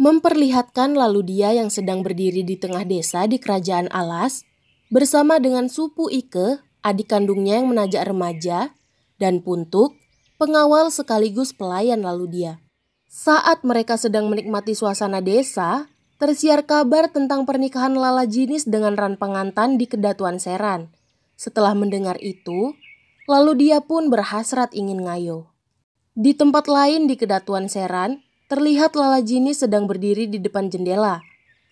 memperlihatkan lalu dia yang sedang berdiri di tengah desa di kerajaan Alas, bersama dengan Supu Ike, adik kandungnya yang menajak remaja, dan Puntuk, pengawal sekaligus pelayan lalu dia. Saat mereka sedang menikmati suasana desa, tersiar kabar tentang pernikahan Lala Jinis dengan Ran Pangantan di Kedatuan Seran. Setelah mendengar itu, lalu dia pun berhasrat ingin ngayo. Di tempat lain di Kedatuan Seran, terlihat Lala Jinis sedang berdiri di depan jendela.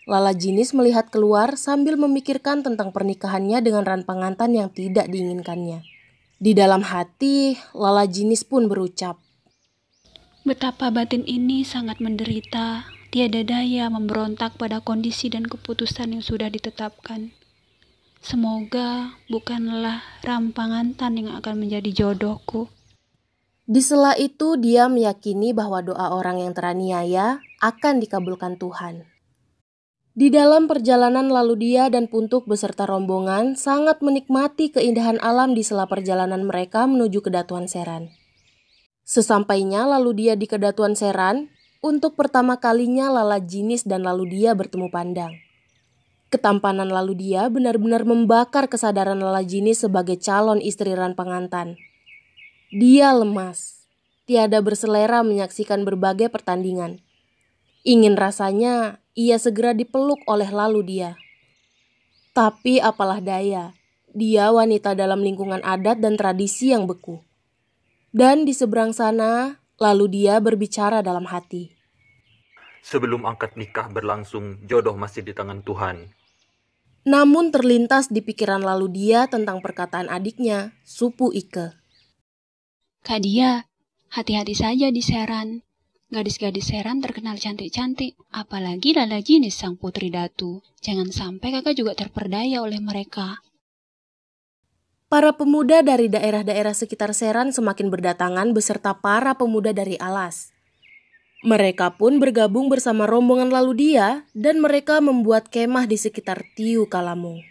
Lala Jinis melihat keluar sambil memikirkan tentang pernikahannya dengan Ran Pangantan yang tidak diinginkannya. Di dalam hati, Lala Jinis pun berucap, "Betapa batin ini sangat menderita, tiada daya memberontak pada kondisi dan keputusan yang sudah ditetapkan. Semoga bukanlah Ran Pangantan yang akan menjadi jodohku." Di sela itu dia meyakini bahwa doa orang yang teraniaya akan dikabulkan Tuhan. Di dalam perjalanan lalu dia dan Puntuk beserta rombongan sangat menikmati keindahan alam di sela perjalanan mereka menuju Kedatuan Seran. Sesampainya lalu dia di Kedatuan Seran, untuk pertama kalinya Lala Jinis dan lalu dia bertemu pandang. Ketampanan lalu dia benar-benar membakar kesadaran Lala Jinis sebagai calon istri Ran Pangantan. Dia lemas, tiada berselera menyaksikan berbagai pertandingan. Ingin rasanya ia segera dipeluk oleh lalu dia. Tapi apalah daya, dia wanita dalam lingkungan adat dan tradisi yang beku. Dan di seberang sana, lalu dia berbicara dalam hati. Sebelum akad nikah berlangsung, jodoh masih di tangan Tuhan. Namun terlintas di pikiran lalu dia tentang perkataan adiknya, Supu Ike. "Kak Dia, hati-hati saja di Seran. Gadis-gadis Seran terkenal cantik-cantik, apalagi Lala Jinis sang putri datu. Jangan sampai kakak juga terperdaya oleh mereka." Para pemuda dari daerah-daerah sekitar Seran semakin berdatangan beserta para pemuda dari Alas. Mereka pun bergabung bersama rombongan lalu dia dan mereka membuat kemah di sekitar Tiu Kalamung.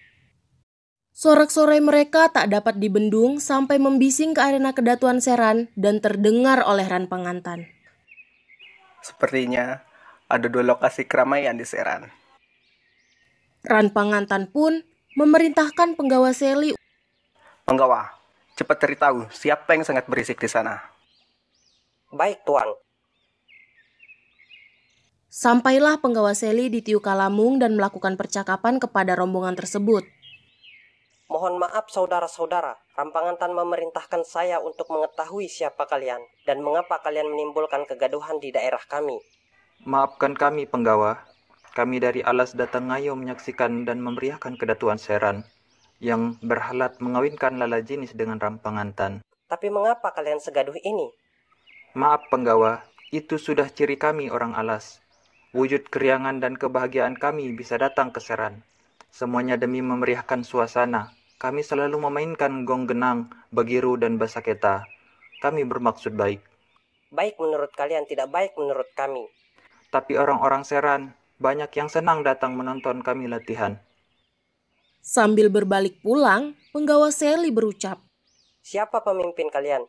Sorak-sorai mereka tak dapat dibendung sampai membising ke arena Kedatuan Seran dan terdengar oleh Ran Pangantan. "Sepertinya ada 2 lokasi keramaian di Seran." Ran Pangantan pun memerintahkan penggawa Seli. "Penggawa, cepat ceritahu siapa yang sangat berisik di sana." "Baik, Tuan." Sampailah penggawa Seli di Tiu Kalamung dan melakukan percakapan kepada rombongan tersebut. "Mohon maaf saudara-saudara, Ran Pangantan memerintahkan saya untuk mengetahui siapa kalian dan mengapa kalian menimbulkan kegaduhan di daerah kami." Maafkan kami, penggawa. Kami dari Alas datang ngayo menyaksikan dan memeriahkan Kedatuan Seran yang berhalat mengawinkan Lala Jinis dengan Ran Pangantan. "Tapi mengapa kalian segaduh ini?" Maaf, penggawa. Itu sudah ciri kami orang Alas. Wujud keriangan dan kebahagiaan kami bisa datang ke Seran. Semuanya demi memeriahkan suasana. Kami selalu memainkan gong genang, bagiru, dan basaketa. Kami bermaksud baik. "Baik menurut kalian, tidak baik menurut kami." Tapi orang-orang Seran, banyak yang senang datang menonton kami latihan. Sambil berbalik pulang, penggawa Seli berucap, "Siapa pemimpin kalian?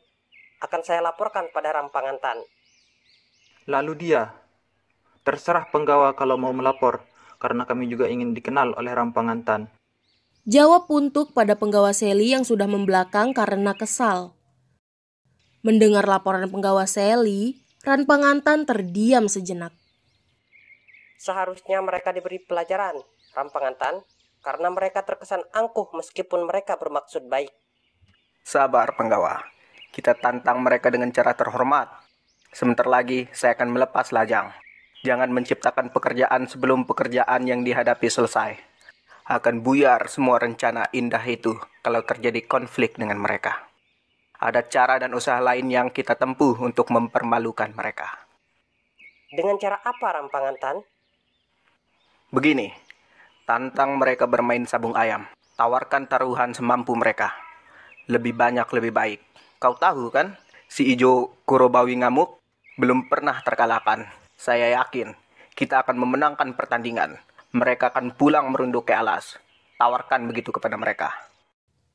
Akan saya laporkan pada Ran Pangantan." Lalu dia, terserah penggawa kalau mau melapor, karena kami juga ingin dikenal oleh Ran Pangantan. Jawab Puntuk pada penggawa Seli yang sudah membelakang karena kesal. Mendengar laporan penggawa Seli, Ran Pangantan terdiam sejenak. "Seharusnya mereka diberi pelajaran, Ran Pangantan, karena mereka terkesan angkuh meskipun mereka bermaksud baik." "Sabar, penggawa. Kita tantang mereka dengan cara terhormat. Sebentar lagi saya akan melepas lajang. Jangan menciptakan pekerjaan sebelum pekerjaan yang dihadapi selesai. Akan buyar semua rencana indah itu kalau terjadi konflik dengan mereka. Ada cara dan usaha lain yang kita tempuh untuk mempermalukan mereka." "Dengan cara apa, Ran Pangantan?" "Begini, tantang mereka bermain sabung ayam. Tawarkan taruhan semampu mereka. Lebih banyak lebih baik. Kau tahu kan, si Ijo Kurobawi Ngamuk belum pernah terkalahkan. Saya yakin kita akan memenangkan pertandingan. Mereka akan pulang merunduk ke Alas. Tawarkan begitu kepada mereka."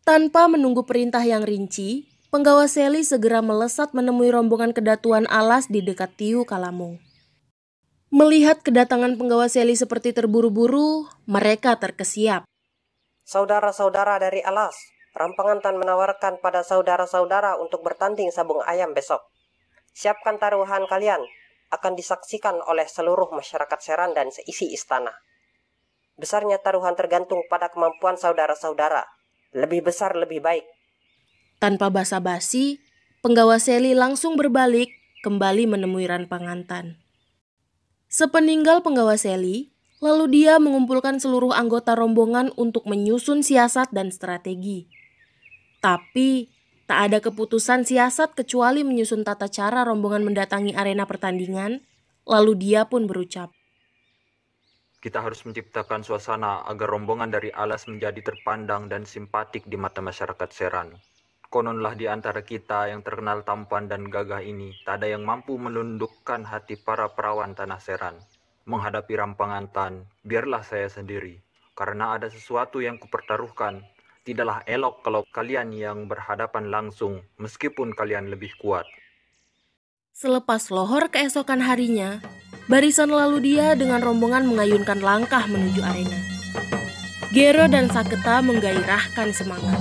Tanpa menunggu perintah yang rinci, penggawa Seli segera melesat menemui rombongan Kedatuan Alas di dekat Tiu Kalamung. Melihat kedatangan penggawa Seli seperti terburu-buru, mereka terkesiap. Saudara-saudara dari Alas, Rampangan Tan menawarkan pada saudara-saudara untuk bertanding sabung ayam besok. Siapkan taruhan kalian, akan disaksikan oleh seluruh masyarakat Seran dan seisi istana. Besarnya taruhan tergantung pada kemampuan saudara-saudara. Lebih besar lebih baik. Tanpa basa-basi, penggawa Seli langsung berbalik kembali menemui Rampangan Tan. Sepeninggal penggawa Seli, lalu dia mengumpulkan seluruh anggota rombongan untuk menyusun siasat dan strategi. Tapi tak ada keputusan siasat kecuali menyusun tata cara rombongan mendatangi arena pertandingan, lalu dia pun berucap, Kita harus menciptakan suasana agar rombongan dari Alas menjadi terpandang dan simpatik di mata masyarakat Seran. Kononlah di antara kita yang terkenal tampan dan gagah ini, tak ada yang mampu melundukkan hati para perawan tanah Seran. Menghadapi Rampangan Tan, biarlah saya sendiri. Karena ada sesuatu yang kupertaruhkan. Tidaklah elok kalau kalian yang berhadapan langsung, meskipun kalian lebih kuat. Selepas lohor keesokan harinya, barisan lalu dia dengan rombongan mengayunkan langkah menuju arena. Gero dan Saketa menggairahkan semangat.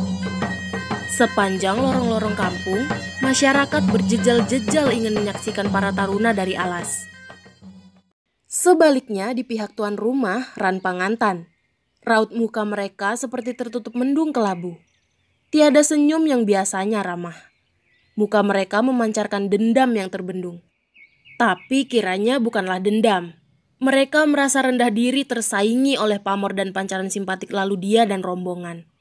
Sepanjang lorong-lorong kampung, masyarakat berjejal-jejal ingin menyaksikan para taruna dari Alas. Sebaliknya di pihak tuan rumah, Rampangan Tan, raut muka mereka seperti tertutup mendung kelabu. Tiada senyum yang biasanya ramah. Muka mereka memancarkan dendam yang terbendung. Tapi kiranya bukanlah dendam. Mereka merasa rendah diri tersaingi oleh pamor dan pancaran simpatik lalu dia dan rombongan.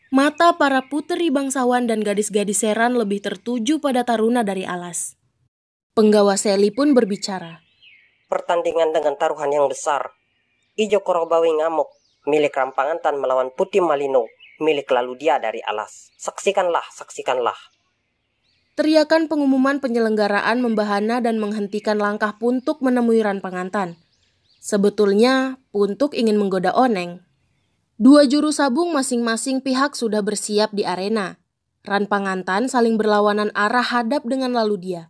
Mata para puteri bangsawan dan gadis-gadis Seran lebih tertuju pada taruna dari Alas. Penggawa Seli pun berbicara. Pertandingan dengan taruhan yang besar. Ijo Korobawi Ngamuk, milik Rampangan Tan melawan Putih Malino, milik lalu dia dari Alas. Saksikanlah, saksikanlah. Teriakan pengumuman penyelenggaraan membahana dan menghentikan langkah Puntuk menemui Rampangan Tan. Sebetulnya, Puntuk ingin menggoda Oneng. Dua juru sabung masing-masing pihak sudah bersiap di arena. Rampangan Tan saling berlawanan arah hadap dengan lalu dia.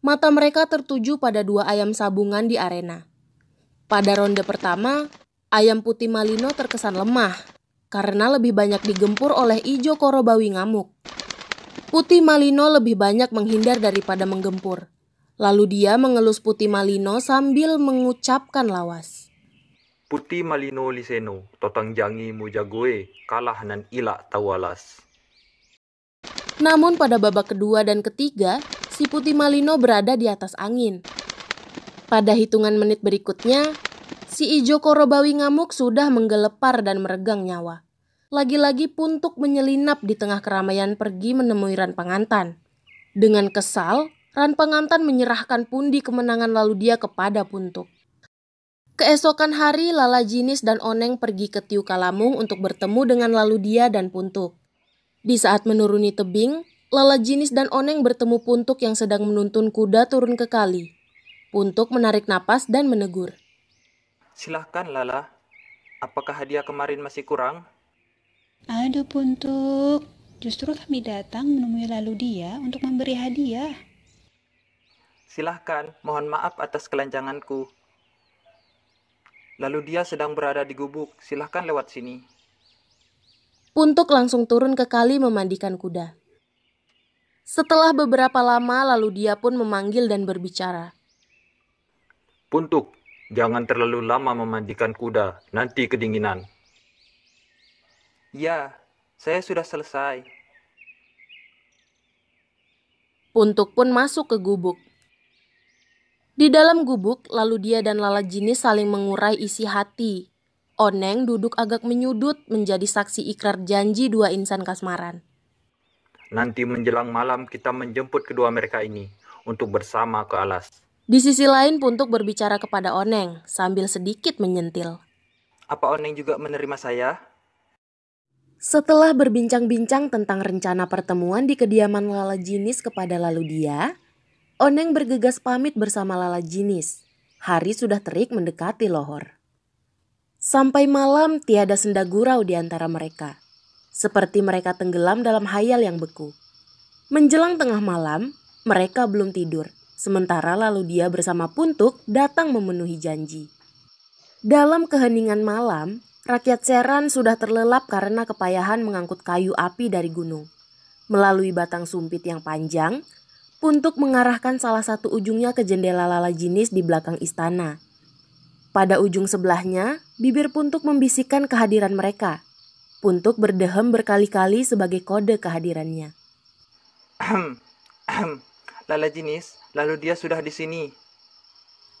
Mata mereka tertuju pada dua ayam sabungan di arena. Pada ronde pertama, ayam Putih Malino terkesan lemah karena lebih banyak digempur oleh Ijo Korobawi Ngamuk. Putih Malino lebih banyak menghindar daripada menggempur. Lalu dia mengelus Putih Malino sambil mengucapkan lawas. Putih Malino Liseno, totang jangi mujagoe, kalah nan ilak tawalas. Namun pada babak kedua dan ketiga, si Putih Malino berada di atas angin. Pada hitungan menit berikutnya, si Ijo Korobawi Ngamuk sudah menggelepar dan meregang nyawa. Lagi-lagi Puntuk menyelinap di tengah keramaian pergi menemui Rampangan Tan. Dengan kesal, Rampangan Tan menyerahkan pundi kemenangan lalu dia kepada Puntuk. Keesokan hari, Lala Jinis dan Oneng pergi ke Tiu Kalamung untuk bertemu dengan lalu dia dan Puntuk. Di saat menuruni tebing, Lala Jinis dan Oneng bertemu Puntuk yang sedang menuntun kuda turun ke kali. Puntuk menarik napas dan menegur. Silahkan Lala, apakah hadiah kemarin masih kurang? Aduh Puntuk, justru kami datang menemui lalu dia untuk memberi hadiah. Silahkan, mohon maaf atas kelancanganku. Lalu dia sedang berada di gubuk, silahkan lewat sini. Puntuk langsung turun ke kali memandikan kuda. Setelah beberapa lama, lalu dia pun memanggil dan berbicara. Puntuk, jangan terlalu lama memandikan kuda, nanti kedinginan. Ya, saya sudah selesai. Puntuk pun masuk ke gubuk. Di dalam gubuk, lalu dia dan Lala Jinis saling mengurai isi hati. Oneng duduk agak menyudut menjadi saksi ikrar janji dua insan kasmaran. Nanti menjelang malam kita menjemput kedua mereka ini untuk bersama ke Alas. Di sisi lain Puntuk berbicara kepada Oneng sambil sedikit menyentil. Apa Oneng juga menerima saya? Setelah berbincang-bincang tentang rencana pertemuan di kediaman Lala Jinis kepada lalu dia, Oneng bergegas pamit bersama Lala Jinis. Hari sudah terik mendekati lohor. Sampai malam tiada senda gurau di antara mereka. Seperti mereka tenggelam dalam hayal yang beku. Menjelang tengah malam, mereka belum tidur. Sementara lalu dia bersama Puntuk datang memenuhi janji. Dalam keheningan malam, rakyat Seran sudah terlelap karena kepayahan mengangkut kayu api dari gunung. Melalui batang sumpit yang panjang, Puntuk mengarahkan salah satu ujungnya ke jendela Lala Jinis di belakang istana. Pada ujung sebelahnya, bibir Puntuk membisikkan kehadiran mereka. Puntuk berdehem berkali-kali sebagai kode kehadirannya. Lala Jinis, lalu dia sudah di sini.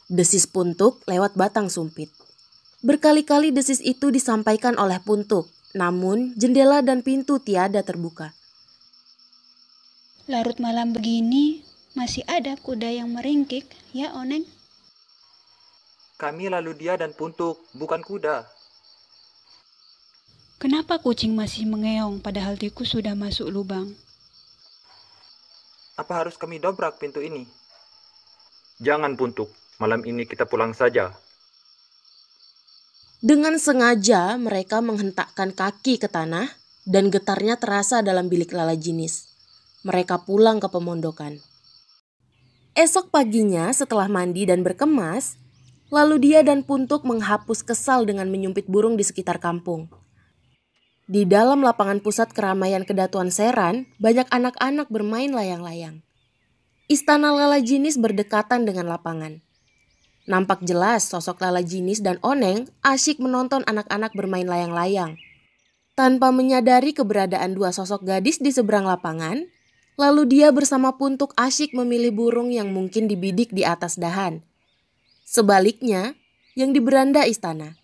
Desis Puntuk lewat batang sumpit. Berkali-kali desis itu disampaikan oleh Puntuk, namun jendela dan pintu tiada terbuka. Larut malam begini, masih ada kuda yang meringkik, ya Oneng? Kami lalu dia dan Puntuk, bukan kuda. Kenapa kucing masih mengeong padahal tikus sudah masuk lubang? Apa harus kami dobrak pintu ini? Jangan, Puntuk. Malam ini kita pulang saja. Dengan sengaja mereka menghentakkan kaki ke tanah dan getarnya terasa dalam bilik Lala Jinis. Mereka pulang ke pemondokan. Esok paginya setelah mandi dan berkemas, lalu dia dan Puntuk menghapus kesal dengan menyumpit burung di sekitar kampung. Di dalam lapangan pusat keramaian Kedatuan Seran, banyak anak-anak bermain layang-layang. Istana Lala Jinis berdekatan dengan lapangan. Nampak jelas sosok Lala Jinis dan Oneng asyik menonton anak-anak bermain layang-layang. Tanpa menyadari keberadaan dua sosok gadis di seberang lapangan, lalu dia bersama Puntuk asyik memilih burung yang mungkin dibidik di atas dahan. Sebaliknya, yang di beranda istana,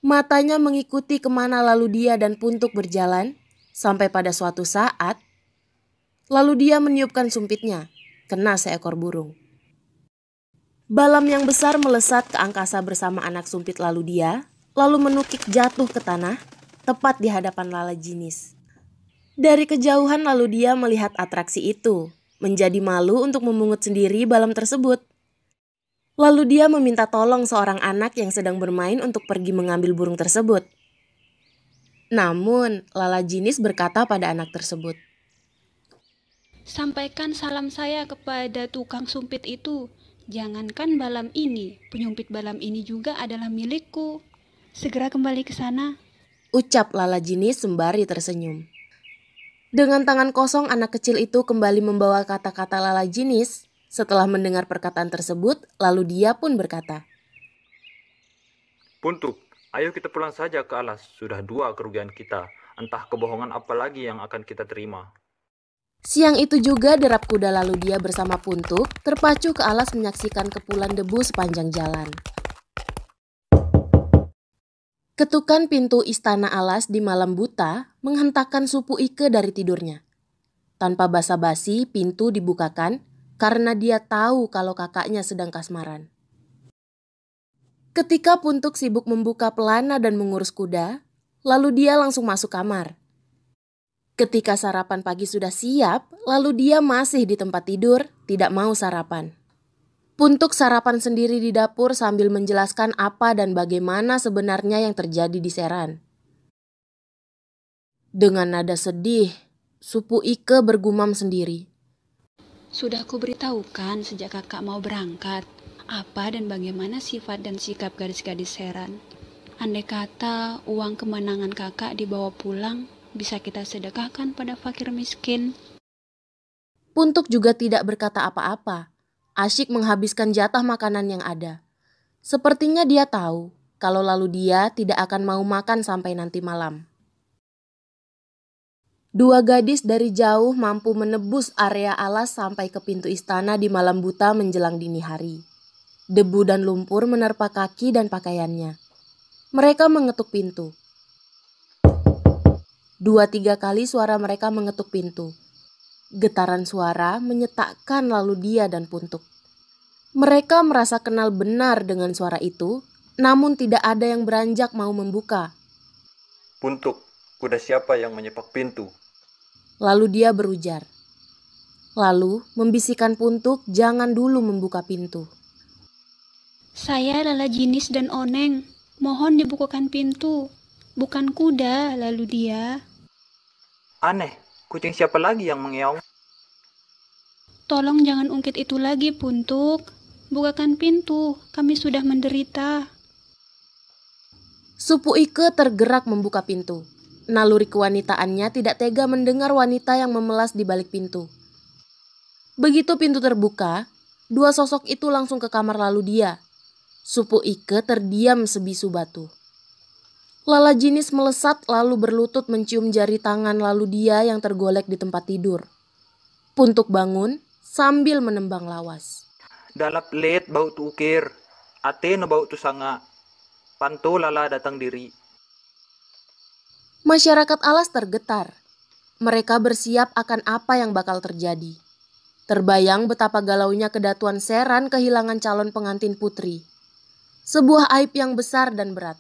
matanya mengikuti kemana lalu dia dan Puntuk berjalan, sampai pada suatu saat, lalu dia meniupkan sumpitnya, kena seekor burung. Balam yang besar melesat ke angkasa bersama anak sumpit lalu dia, lalu menukik jatuh ke tanah, tepat di hadapan Lala Jinis. Dari kejauhan lalu dia melihat atraksi itu, menjadi malu untuk memungut sendiri balam tersebut. Lalu dia meminta tolong seorang anak yang sedang bermain untuk pergi mengambil burung tersebut. Namun, Lala Jinis berkata pada anak tersebut, Sampaikan salam saya kepada tukang sumpit itu. Jangankan balam ini, penyumpit balam ini juga adalah milikku. Segera kembali ke sana. ucap Lala Jinis sembari tersenyum. Dengan tangan kosong anak kecil itu kembali membawa kata-kata Lala Jinis. Setelah mendengar perkataan tersebut, lalu dia pun berkata, Puntuk, ayo kita pulang saja ke alas. Sudah 2 kerugian kita. Entah kebohongan apa lagi yang akan kita terima. Siang itu juga derap kuda lalu dia bersama Puntuk terpacu ke alas menyaksikan kepulan debu sepanjang jalan. Ketukan pintu istana alas di malam buta menghentakkan Supu Ike dari tidurnya. Tanpa basa-basi pintu dibukakan karena dia tahu kalau kakaknya sedang kasmaran. Ketika Puntuk sibuk membuka pelana dan mengurus kuda, lalu dia langsung masuk kamar. Ketika sarapan pagi sudah siap, lalu dia masih di tempat tidur, tidak mau sarapan. Puntuk sarapan sendiri di dapur sambil menjelaskan apa dan bagaimana sebenarnya yang terjadi di Seran. Dengan nada sedih, Supu Ike bergumam sendiri. Sudah kuberitahukan sejak kakak mau berangkat, apa dan bagaimana sifat dan sikap gadis-gadis Seran. Andai kata uang kemenangan kakak dibawa pulang, bisa kita sedekahkan pada fakir miskin. Puntuk juga tidak berkata apa-apa, asyik menghabiskan jatah makanan yang ada. Sepertinya dia tahu kalau lalu dia tidak akan mau makan sampai nanti malam. 2 gadis dari jauh mampu menebus area alas sampai ke pintu istana di malam buta menjelang dini hari. Debu dan lumpur menerpa kaki dan pakaiannya. Mereka mengetuk pintu. 2-3 kali suara mereka mengetuk pintu. Getaran suara menyetakkan lalu dia dan Puntuk. Mereka merasa kenal benar dengan suara itu, namun tidak ada yang beranjak mau membuka. Puntuk, kuda siapa yang menyepak pintu? Lalu dia berujar. Lalu membisikkan Puntuk jangan dulu membuka pintu. Saya Lala Jinis dan Oneng, mohon dibukakan pintu. Bukan kuda, lalu dia. Aneh, kucing siapa lagi yang mengeong? Tolong jangan ungkit itu lagi, Puntuk. Bukakan pintu, kami sudah menderita. Supu Ike tergerak membuka pintu. Naluri kewanitaannya tidak tega mendengar wanita yang memelas di balik pintu. Begitu pintu terbuka, dua sosok itu langsung ke kamar lalu dia. Supu Ike terdiam sebisu batu. Lala Jinis melesat lalu berlutut mencium jari tangan lalu dia yang tergolek di tempat tidur. Puntuk bangun sambil menembang lawas. Dalap let bau tu ukir, ate no bau tu sanga, panto lala datang diri. Masyarakat alas tergetar. Mereka bersiap akan apa yang bakal terjadi. Terbayang betapa galaunya kedatuan Seran kehilangan calon pengantin putri. Sebuah aib yang besar dan berat.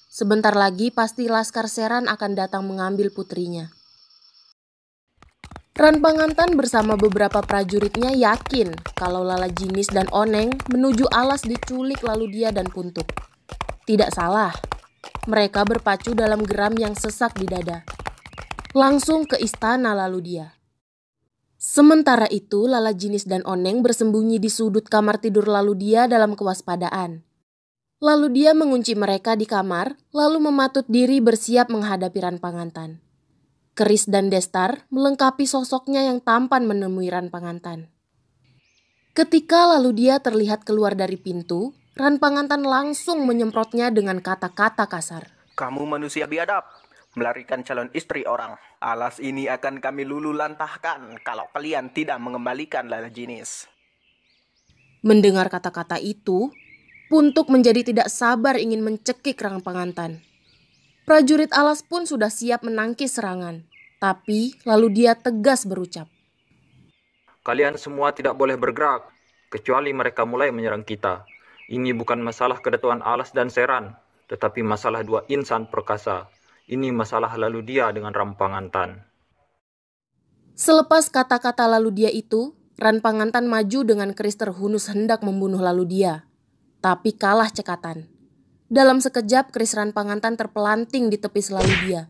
Sebentar lagi pasti Laskar Seran akan datang mengambil putrinya. Ran Pangantan bersama beberapa prajuritnya yakin kalau Lala Jinis dan Oneng menuju alas diculik lalu dia dan Puntuk. Tidak salah, mereka berpacu dalam geram yang sesak di dada. Langsung ke istana lalu dia. Sementara itu Lala Jinis dan Oneng bersembunyi di sudut kamar tidur lalu dia dalam kewaspadaan. Lalu dia mengunci mereka di kamar, lalu mematut diri bersiap menghadapi Ran Pangantan. Keris dan Destar melengkapi sosoknya yang tampan menemui Ran Pangantan. Ketika lalu dia terlihat keluar dari pintu, Ran Pangantan langsung menyemprotnya dengan kata-kata kasar. Kamu manusia biadab, melarikan calon istri orang. Alas ini akan kami luluh lantahkan kalau kalian tidak mengembalikan Lala Jinis. Mendengar kata-kata itu, Puntuk menjadi tidak sabar ingin mencekik Ran Pangantan. Prajurit alas pun sudah siap menangkis serangan, tapi lalu dia tegas berucap. Kalian semua tidak boleh bergerak, kecuali mereka mulai menyerang kita. Ini bukan masalah kedatuan Alas dan Seran, tetapi masalah dua insan perkasa. Ini masalah lalu dia dengan Ran Pangantan. Selepas kata-kata lalu dia itu, Ran Pangantan maju dengan keris terhunus hendak membunuh lalu dia. Tapi kalah cekatan. Dalam sekejap keris Ran Pangantan terpelanting di tepi lalu dia.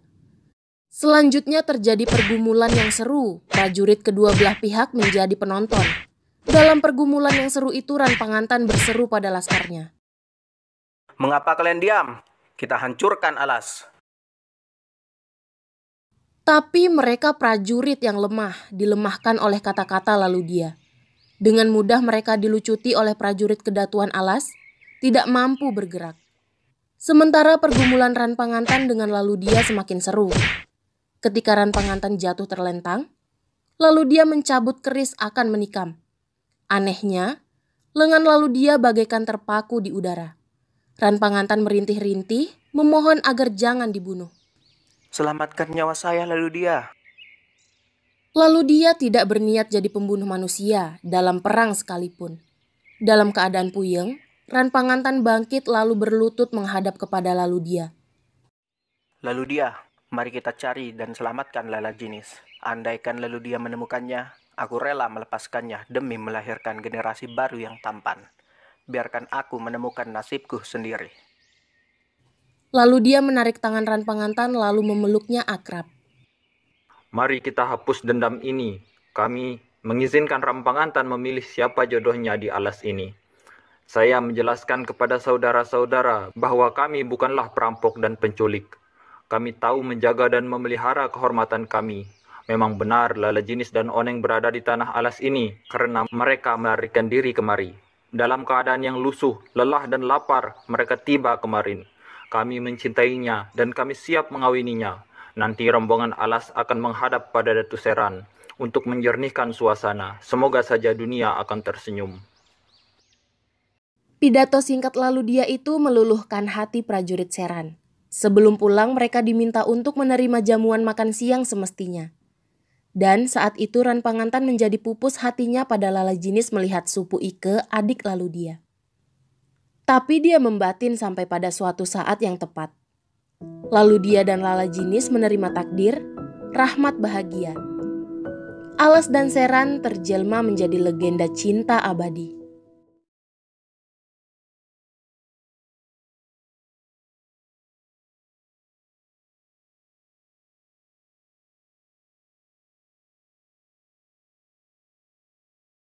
Selanjutnya terjadi pergumulan yang seru. Prajurit kedua belah pihak menjadi penonton. Dalam pergumulan yang seru itu Ran Pangantan berseru pada laskarnya. Mengapa kalian diam? Kita hancurkan alas. Tapi mereka prajurit yang lemah, dilemahkan oleh kata-kata lalu dia. Dengan mudah mereka dilucuti oleh prajurit kedatuan alas, tidak mampu bergerak. Sementara pergumulan Ran Pangantan dengan lalu dia semakin seru. Ketika Ran Pangantan jatuh terlentang, lalu dia mencabut keris akan menikam. Anehnya, lengan lalu dia bagaikan terpaku di udara. Ran Pangantan merintih-rintih, memohon agar jangan dibunuh. Selamatkan nyawa saya lalu dia. Lalu dia tidak berniat jadi pembunuh manusia dalam perang sekalipun. Dalam keadaan puyeng, Ran Pangantan bangkit lalu berlutut menghadap kepada lalu dia. Lalu dia, mari kita cari dan selamatkan Lala Jinis. Andaikan lalu dia menemukannya, aku rela melepaskannya demi melahirkan generasi baru yang tampan. Biarkan aku menemukan nasibku sendiri. Lalu dia menarik tangan Ran Pangantan lalu memeluknya akrab. Mari kita hapus dendam ini. Kami mengizinkan Ran Pangantan memilih siapa jodohnya di alas ini. Saya menjelaskan kepada saudara-saudara bahwa kami bukanlah perampok dan penculik. Kami tahu menjaga dan memelihara kehormatan kami. Memang benar Lala Jinis dan Oneng berada di tanah alas ini karena mereka melarikan diri kemari. Dalam keadaan yang lusuh, lelah dan lapar, mereka tiba kemarin. Kami mencintainya dan kami siap mengawininya. Nanti rombongan alas akan menghadap pada Datu Seran untuk menjernihkan suasana. Semoga saja dunia akan tersenyum. Pidato singkat lalu dia itu meluluhkan hati prajurit Seran. Sebelum pulang mereka diminta untuk menerima jamuan makan siang semestinya. Dan saat itu Ran Pangantan menjadi pupus hatinya pada Lala Jinis melihat Supu Ike, adik lalu dia. Tapi dia membatin sampai pada suatu saat yang tepat. Lalu dia dan Lala Jinis menerima takdir, rahmat bahagia. Alas dan Seran terjelma menjadi legenda cinta abadi.